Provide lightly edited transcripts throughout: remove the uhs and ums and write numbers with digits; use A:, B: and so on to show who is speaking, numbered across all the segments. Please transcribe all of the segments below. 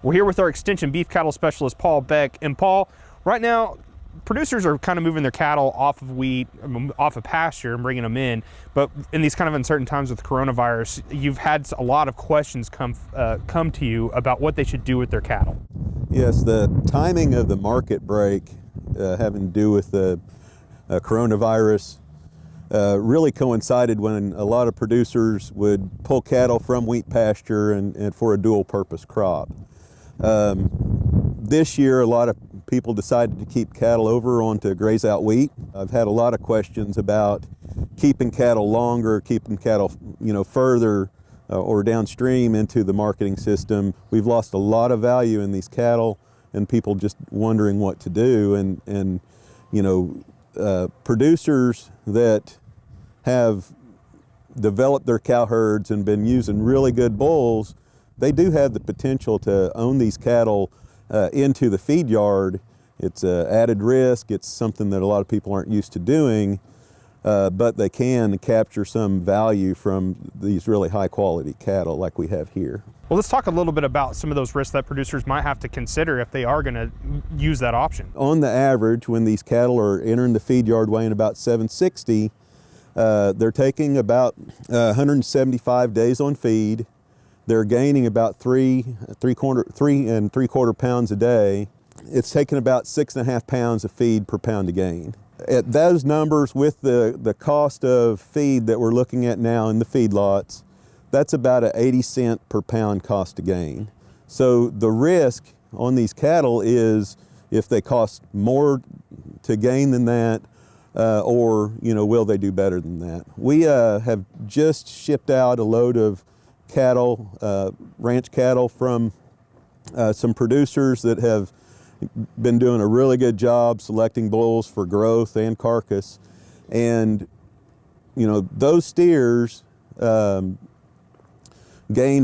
A: We're here with our extension beef cattle specialist, Paul Beck. And Paul, right now, producers are kind of moving their cattle off of wheat, off of pasture and bringing them in. But in these kind of uncertain times with coronavirus, you've had a lot of questions come to you about what they should do with their cattle.
B: Yes, the timing of the market break having to do with the coronavirus really coincided when a lot of producers would pull cattle from wheat pasture and for a dual purpose crop. This year, a lot of people decided to keep cattle over onto graze out wheat. I've had a lot of questions about keeping cattle longer, keeping cattle, further or downstream into the marketing system. We've lost a lot of value in these cattle, and people just wondering what to do. And producers that have developed their cow herds and been using really good bulls, they do have the potential to own these cattle into the feed yard. It's an added risk. It's something that a lot of people aren't used to doing, but they can capture some value from these really high quality cattle like we have here.
A: Well, let's talk a little bit about some of those risks that producers might have to consider if they are going to use that option.
B: On the average, when these cattle are entering the feed yard weighing about 760, they're taking about 175 days on feed. They're gaining about three and three quarter pounds a day. It's taking about 6.5 pounds of feed per pound of gain. At those numbers, with the cost of feed that we're looking at now in the feedlots, that's about an 80-cent per pound cost of gain. So the risk on these cattle is if they cost more to gain than that, or will they do better than that? We have just shipped out a load of cattle, ranch cattle from some producers that have been doing a really good job selecting bulls for growth and carcass. And those steers gained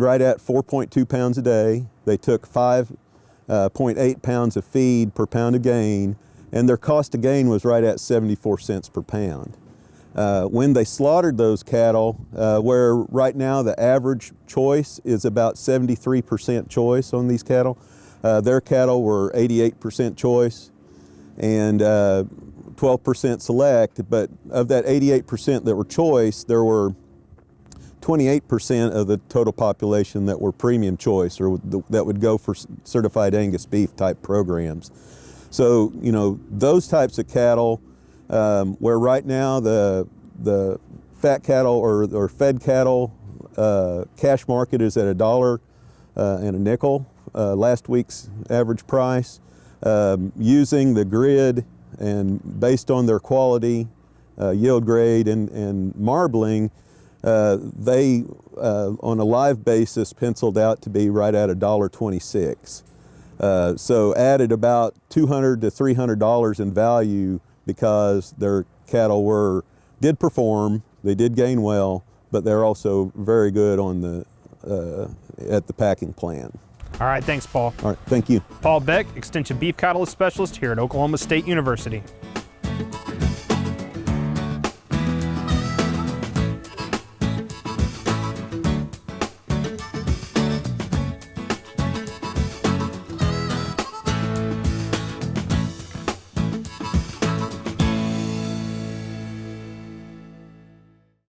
B: right at 4.2 pounds a day. They took 5.8 pounds of feed per pound of gain, and their cost of gain was right at 74 cents per pound. When they slaughtered those cattle, where right now the average choice is about 73% choice on these cattle, their cattle were 88% choice and 12% select, but of that 88% that were choice, there were 28% of the total population that were premium choice, or that would go for certified Angus beef type programs. So, those types of cattle, where right now the fat cattle or fed cattle cash market is at $1 and a nickel, last week's average price. Using the grid and based on their quality, yield grade and marbling, they on a live basis penciled out to be right at $1.26. So added about $200 to $300 in value because their cattle did perform, they did gain well, but they're also very good on at the packing plant.
A: All right, thanks, Paul.
B: All right, thank you.
A: Paul Beck, Extension Beef Cattle Specialist here at Oklahoma State University.